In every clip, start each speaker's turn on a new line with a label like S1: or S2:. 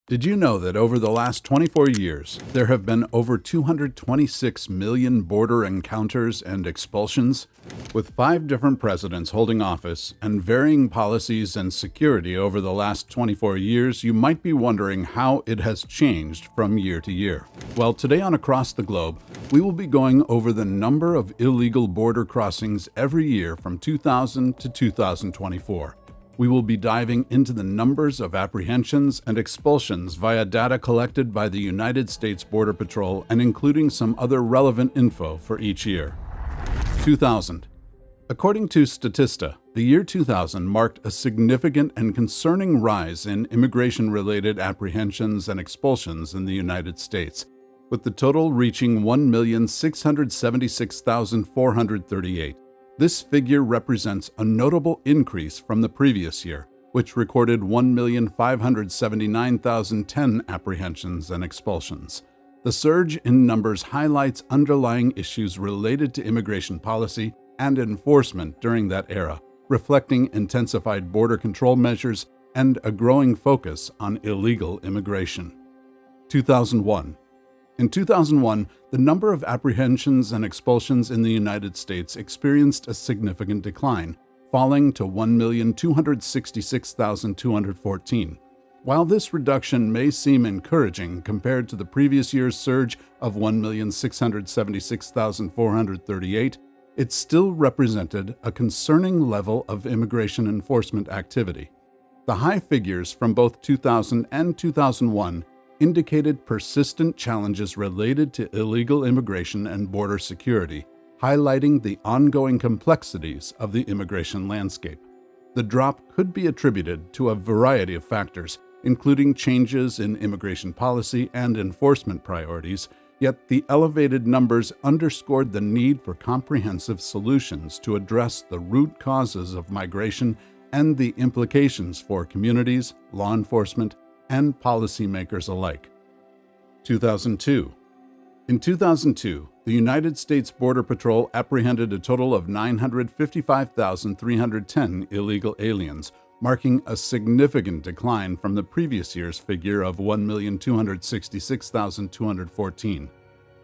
S1: Did you know that over the last 24 years, there have been over 226 million border encounters and expulsions? With 5 different presidents holding office and varying policies and security over the last 24 years, you might be wondering how it has changed from year to year. Well, today on Across the Globe, we will be going over the number of illegal border crossings every year from 2000 to 2024. We will be diving into the numbers of apprehensions and expulsions via data collected by the United States Border Patrol and including some other relevant info for each year. 2000. According to Statista, the year 2000 marked a significant and concerning rise in immigration-related apprehensions and expulsions in the United States, with the total reaching 1,676,438. This figure represents a notable increase from the previous year, which recorded 1,579,010 apprehensions and expulsions. The surge in numbers highlights underlying issues related to immigration policy and enforcement during that era, reflecting intensified border control measures and a growing focus on illegal immigration. 2001. In 2001, the number of apprehensions and expulsions in the United States experienced a significant decline, falling to 1,266,214. While this reduction may seem encouraging compared to the previous year's surge of 1,676,438, it still represented a concerning level of immigration enforcement activity. The high figures from both 2000 and 2001 indicated persistent challenges related to illegal immigration and border security, highlighting the ongoing complexities of the immigration landscape. The drop could be attributed to a variety of factors, including changes in immigration policy and enforcement priorities, yet the elevated numbers underscored the need for comprehensive solutions to address the root causes of migration and the implications for communities, law enforcement, and policymakers alike. 2002. In 2002, the United States Border Patrol apprehended a total of 955,310 illegal aliens, marking a significant decline from the previous year's figure of 1,266,214.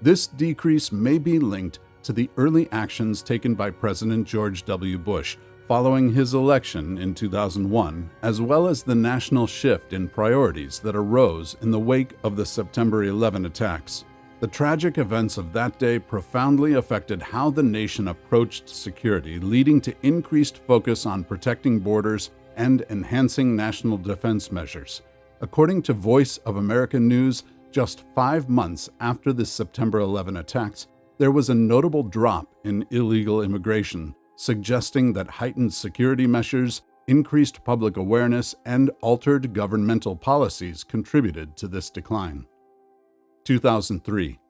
S1: This decrease may be linked to the early actions taken by President George W. Bush following his election in 2001, as well as the national shift in priorities that arose in the wake of the September 11 attacks. The tragic events of that day profoundly affected how the nation approached security, leading to increased focus on protecting borders and enhancing national defense measures. According to Voice of America News, just 5 months after the September 11 attacks, there was a notable drop in illegal immigration, suggesting that heightened security measures, increased public awareness, and altered governmental policies contributed to this decline. 2003.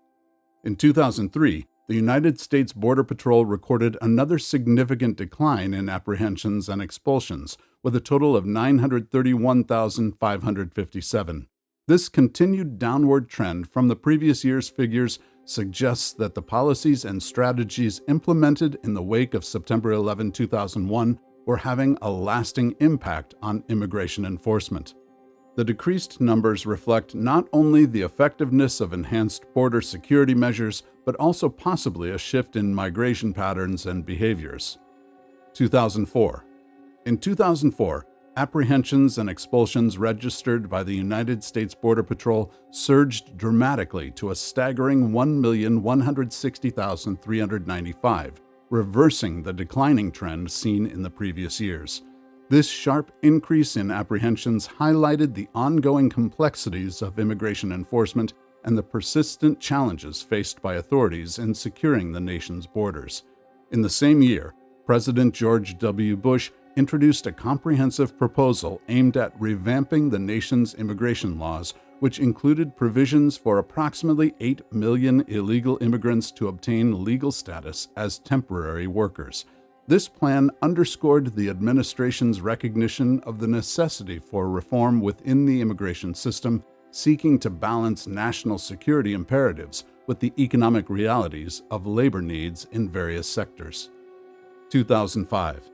S1: In 2003, the United States Border Patrol recorded another significant decline in apprehensions and expulsions, with a total of 931,557. This continued downward trend from the previous year's figures suggests that the policies and strategies implemented in the wake of September 11, 2001 were having a lasting impact on immigration enforcement. The decreased numbers reflect not only the effectiveness of enhanced border security measures, but also possibly a shift in migration patterns and behaviors. 2004. In 2004, apprehensions and expulsions registered by the United States Border Patrol surged dramatically to a staggering 1,160,395, reversing the declining trend seen in the previous years. This sharp increase in apprehensions highlighted the ongoing complexities of immigration enforcement and the persistent challenges faced by authorities in securing the nation's borders. In the same year, President George W. Bush introduced a comprehensive proposal aimed at revamping the nation's immigration laws, which included provisions for approximately 8 million illegal immigrants to obtain legal status as temporary workers. This plan underscored the administration's recognition of the necessity for reform within the immigration system, seeking to balance national security imperatives with the economic realities of labor needs in various sectors. 2005.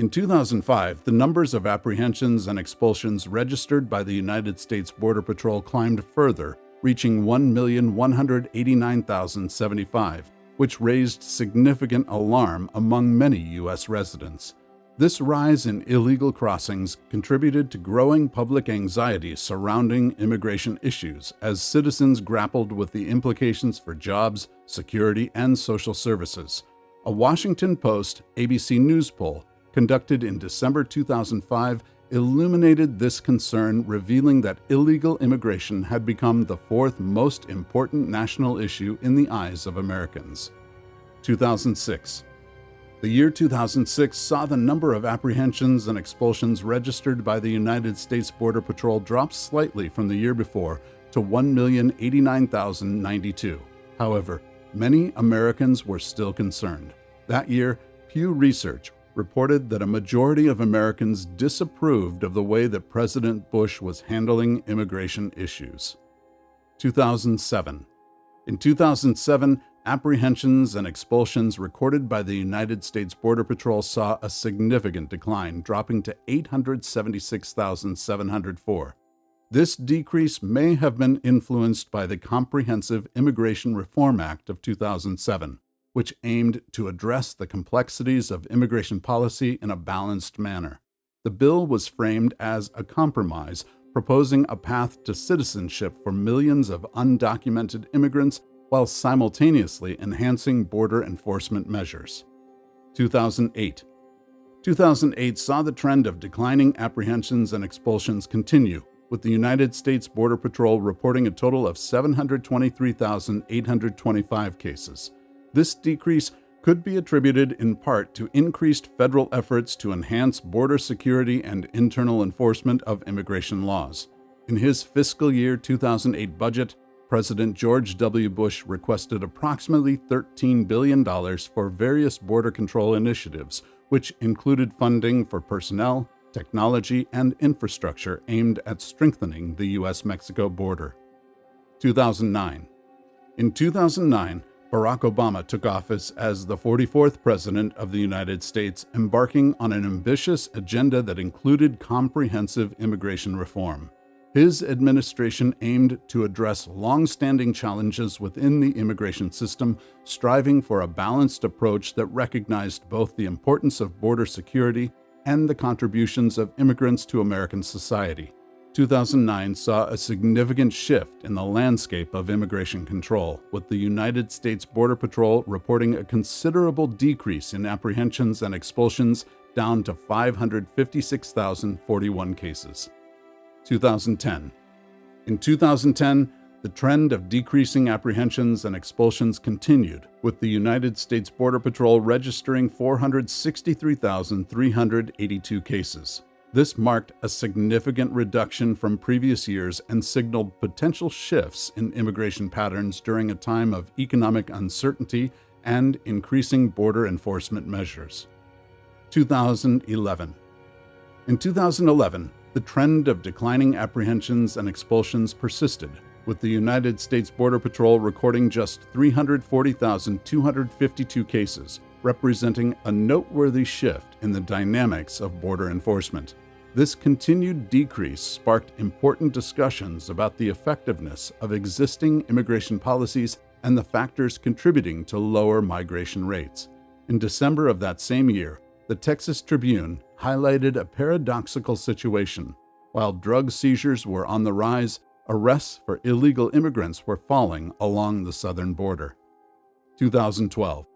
S1: In 2005, the numbers of apprehensions and expulsions registered by the United States Border Patrol climbed further, reaching 1,189,075, which raised significant alarm among many U.S. residents. This rise in illegal crossings contributed to growing public anxiety surrounding immigration issues as citizens grappled with the implications for jobs, security, and social services. A Washington Post ABC News poll conducted in December 2005 illuminated this concern, revealing that illegal immigration had become the fourth most important national issue in the eyes of Americans. 2006. The year 2006 saw the number of apprehensions and expulsions registered by the United States Border Patrol drop slightly from the year before to 1,089,092. However, many Americans were still concerned. That year, Pew Research reported that a majority of Americans disapproved of the way that President Bush was handling immigration issues. 2007. In 2007, apprehensions and expulsions recorded by the United States Border Patrol saw a significant decline, dropping to 876,704. This decrease may have been influenced by the Comprehensive Immigration Reform Act of 2007, which aimed to address the complexities of immigration policy in a balanced manner. The bill was framed as a compromise, proposing a path to citizenship for millions of undocumented immigrants while simultaneously enhancing border enforcement measures. 2008. 2008 saw the trend of declining apprehensions and expulsions continue, with the United States Border Patrol reporting a total of 723,825 cases. This decrease could be attributed in part to increased federal efforts to enhance border security and internal enforcement of immigration laws. In his fiscal year 2008 budget, President George W. Bush requested approximately $13 billion for various border control initiatives, which included funding for personnel, technology, and infrastructure aimed at strengthening the U.S.-Mexico border. 2009. In 2009, Barack Obama took office as the 44th President of the United States, embarking on an ambitious agenda that included comprehensive immigration reform. His administration aimed to address long-standing challenges within the immigration system, striving for a balanced approach that recognized both the importance of border security and the contributions of immigrants to American society. 2009 saw a significant shift in the landscape of immigration control, with the United States Border Patrol reporting a considerable decrease in apprehensions and expulsions, down to 556,041 cases. 2010. In 2010, the trend of decreasing apprehensions and expulsions continued, with the United States Border Patrol registering 463,382 cases. This marked a significant reduction from previous years and signaled potential shifts in immigration patterns during a time of economic uncertainty and increasing border enforcement measures. 2011. In 2011, the trend of declining apprehensions and expulsions persisted, with the United States Border Patrol recording just 340,252 cases, representing a noteworthy shift in the dynamics of border enforcement. This continued decrease sparked important discussions about the effectiveness of existing immigration policies and the factors contributing to lower migration rates. In December of that same year, the Texas Tribune highlighted a paradoxical situation. While drug seizures were on the rise, arrests for illegal immigrants were falling along the southern border. 2012.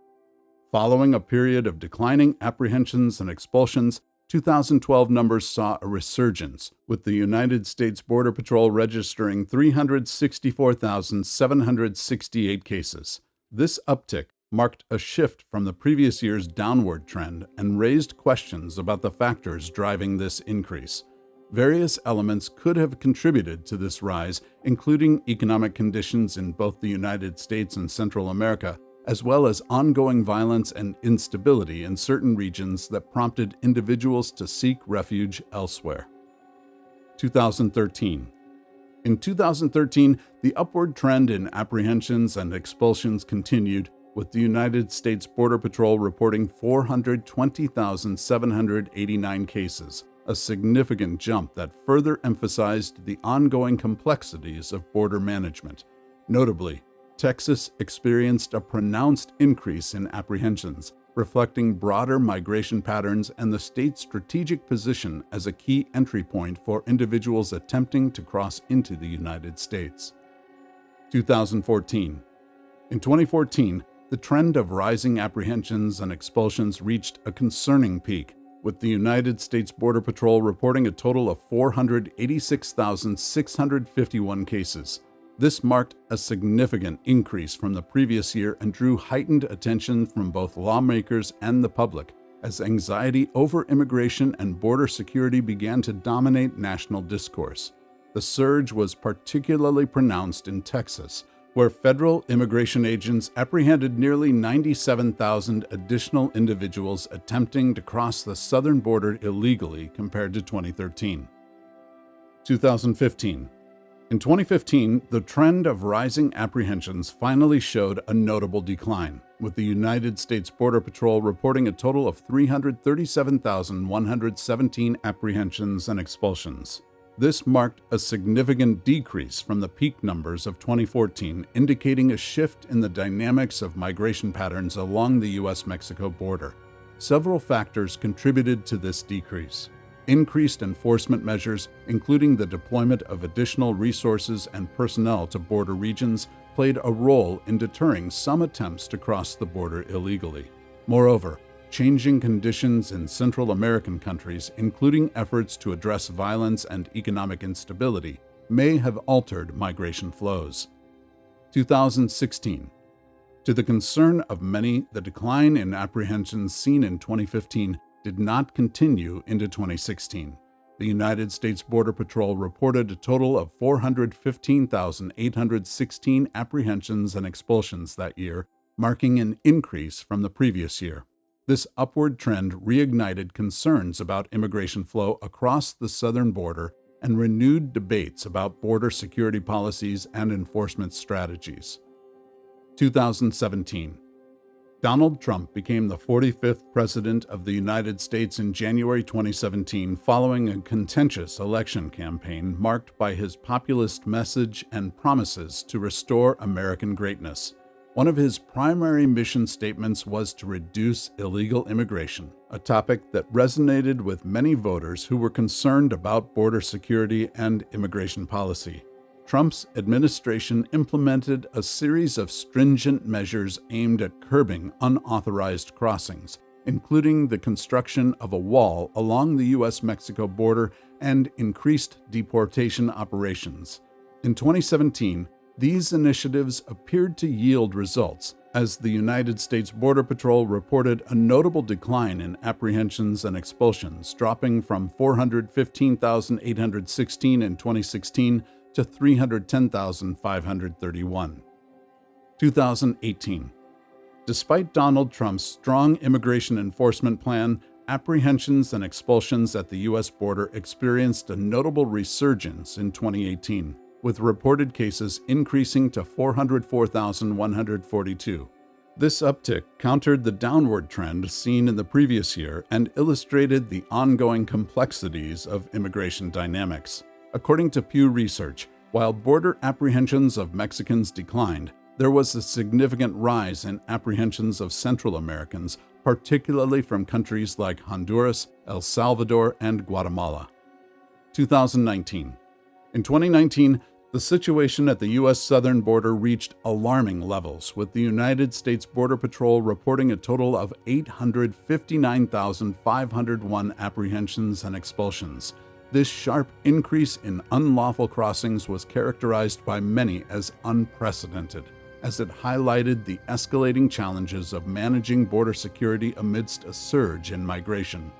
S1: Following a period of declining apprehensions and expulsions, 2012 numbers saw a resurgence, with the United States Border Patrol registering 364,768 cases. This uptick marked a shift from the previous year's downward trend and raised questions about the factors driving this increase. Various elements could have contributed to this rise, including economic conditions in both the United States and Central America, as well as ongoing violence and instability in certain regions that prompted individuals to seek refuge elsewhere. 2013. In 2013, the upward trend in apprehensions and expulsions continued, with the United States Border Patrol reporting 420,789 cases, a significant jump that further emphasized the ongoing complexities of border management. Notably, Texas experienced a pronounced increase in apprehensions, reflecting broader migration patterns and the state's strategic position as a key entry point for individuals attempting to cross into the United States. 2014. In 2014, the trend of rising apprehensions and expulsions reached a concerning peak, with the United States Border Patrol reporting a total of 486,651 cases. This marked a significant increase from the previous year and drew heightened attention from both lawmakers and the public, as anxiety over immigration and border security began to dominate national discourse. The surge was particularly pronounced in Texas, where federal immigration agents apprehended nearly 97,000 additional individuals attempting to cross the southern border illegally compared to 2013. 2015. In 2015, the trend of rising apprehensions finally showed a notable decline, with the United States Border Patrol reporting a total of 337,117 apprehensions and expulsions. This marked a significant decrease from the peak numbers of 2014, indicating a shift in the dynamics of migration patterns along the U.S.-Mexico border. Several factors contributed to this decrease. Increased enforcement measures, including the deployment of additional resources and personnel to border regions, played a role in deterring some attempts to cross the border illegally. Moreover, changing conditions in Central American countries, including efforts to address violence and economic instability, may have altered migration flows. 2016. To the concern of many, the decline in apprehensions seen in 2015 did not continue into 2016. The United States Border Patrol reported a total of 415,816 apprehensions and expulsions that year, marking an increase from the previous year. This upward trend reignited concerns about immigration flow across the southern border and renewed debates about border security policies and enforcement strategies. 2017. Donald Trump became the 45th President of the United States in January 2017 following a contentious election campaign marked by his populist message and promises to restore American greatness. One of his primary mission statements was to reduce illegal immigration, a topic that resonated with many voters who were concerned about border security and immigration policy. Trump's administration implemented a series of stringent measures aimed at curbing unauthorized crossings, including the construction of a wall along the U.S.-Mexico border and increased deportation operations. In 2017, these initiatives appeared to yield results, as the United States Border Patrol reported a notable decline in apprehensions and expulsions, dropping from 415,816 in 2016 to 310,531. 2018. Despite Donald Trump's strong immigration enforcement plan, apprehensions and expulsions at the U.S. border experienced a notable resurgence in 2018, with reported cases increasing to 404,142. This uptick countered the downward trend seen in the previous year and illustrated the ongoing complexities of immigration dynamics. According to Pew Research, while border apprehensions of Mexicans declined, there was a significant rise in apprehensions of Central Americans, particularly from countries like Honduras, El Salvador, and Guatemala. 2019. In 2019, the situation at the U.S. southern border reached alarming levels, with the United States Border Patrol reporting a total of 859,501 apprehensions and expulsions. This sharp increase in unlawful crossings was characterized by many as unprecedented, as it highlighted the escalating challenges of managing border security amidst a surge in migration.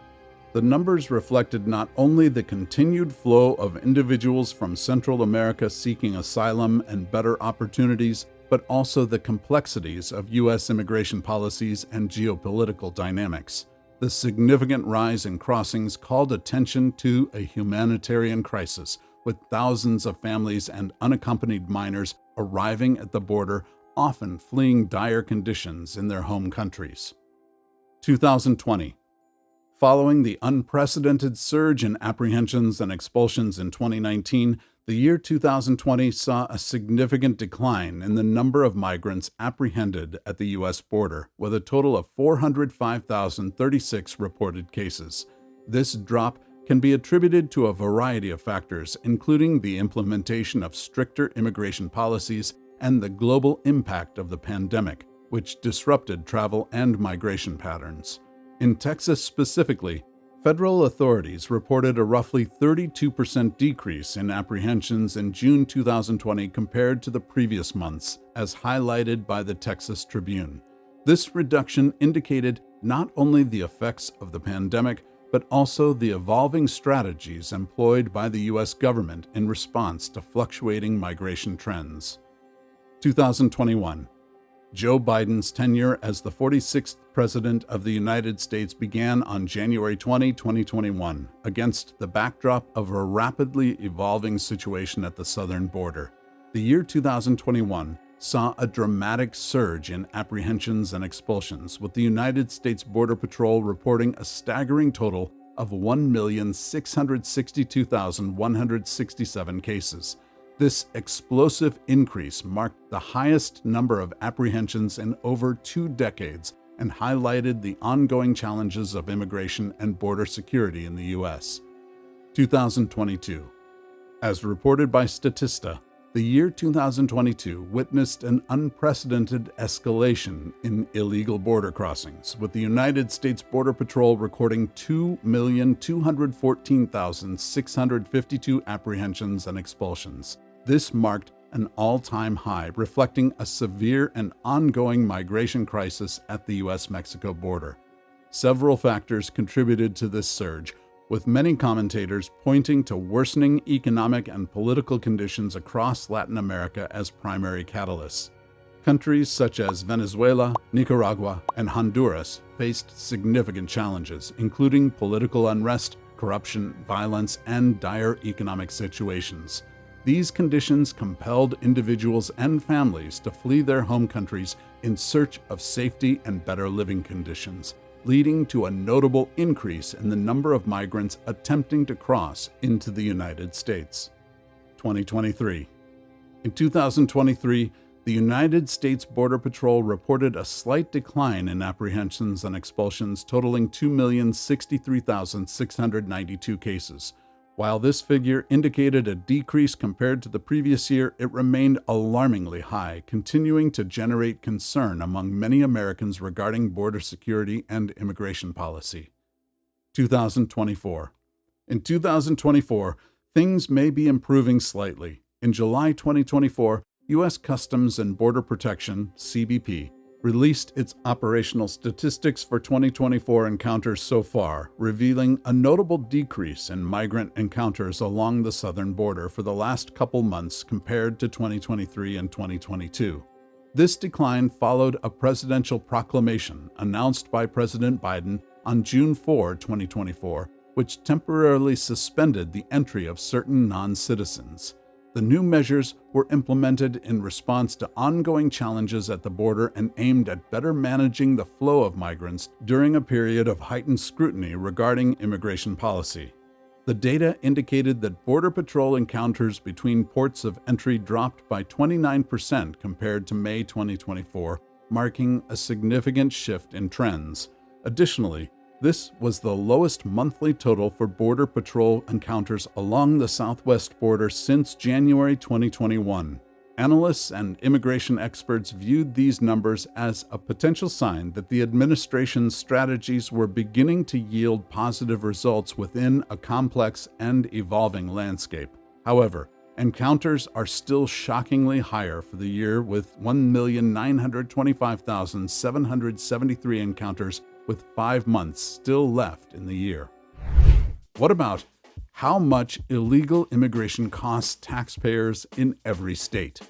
S1: The numbers reflected not only the continued flow of individuals from Central America seeking asylum and better opportunities, but also the complexities of U.S. immigration policies and geopolitical dynamics. The significant rise in crossings called attention to a humanitarian crisis, with thousands of families and unaccompanied minors arriving at the border, often fleeing dire conditions in their home countries. 2020. Following the unprecedented surge in apprehensions and expulsions in 2019, the year 2020 saw a significant decline in the number of migrants apprehended at the U.S. border, with a total of 405,036 reported cases. This drop can be attributed to a variety of factors, including the implementation of stricter immigration policies and the global impact of the pandemic, which disrupted travel and migration patterns. In Texas specifically, federal authorities reported a roughly 32% decrease in apprehensions in June 2020 compared to the previous months, as highlighted by the Texas Tribune. This reduction indicated not only the effects of the pandemic, but also the evolving strategies employed by the U.S. government in response to fluctuating migration trends. 2021. Joe Biden's tenure as the 46th President of the United States began on January 20, 2021, against the backdrop of a rapidly evolving situation at the southern border. The year 2021 saw a dramatic surge in apprehensions and expulsions, with the United States Border Patrol reporting a staggering total of 1,662,167 cases. This explosive increase marked the highest number of apprehensions in over 2 decades and highlighted the ongoing challenges of immigration and border security in the U.S. 2022. As reported by Statista, the year 2022 witnessed an unprecedented escalation in illegal border crossings, with the United States Border Patrol recording 2,214,652 apprehensions and expulsions. This marked an all-time high, reflecting a severe and ongoing migration crisis at the U.S.-Mexico border. Several factors contributed to this surge, with many commentators pointing to worsening economic and political conditions across Latin America as primary catalysts. Countries such as Venezuela, Nicaragua, and Honduras faced significant challenges, including political unrest, corruption, violence, and dire economic situations. These conditions compelled individuals and families to flee their home countries in search of safety and better living conditions, leading to a notable increase in the number of migrants attempting to cross into the United States. 2023. In 2023, the United States Border Patrol reported a slight decline in apprehensions and expulsions, totaling 2,063,692 cases. While this figure indicated a decrease compared to the previous year, it remained alarmingly high, continuing to generate concern among many Americans regarding border security and immigration policy. 2024. In 2024, things may be improving slightly. In July 2024, U.S. Customs and Border Protection, CBP, released its operational statistics for 2024 encounters so far, revealing a notable decrease in migrant encounters along the southern border for the last couple months compared to 2023 and 2022. This decline followed a presidential proclamation announced by President Biden on June 4, 2024, which temporarily suspended the entry of certain non-citizens. The new measures were implemented in response to ongoing challenges at the border and aimed at better managing the flow of migrants during a period of heightened scrutiny regarding immigration policy. The data indicated that Border Patrol encounters between ports of entry dropped by 29% compared to May 2024, marking a significant shift in trends. Additionally, this was the lowest monthly total for Border Patrol encounters along the southwest border since January 2021. Analysts and immigration experts viewed these numbers as a potential sign that the administration's strategies were beginning to yield positive results within a complex and evolving landscape. However, encounters are still shockingly higher for the year, with 1,925,773 encounters, with 5 months still left in the year. What about how much illegal immigration costs taxpayers in every state?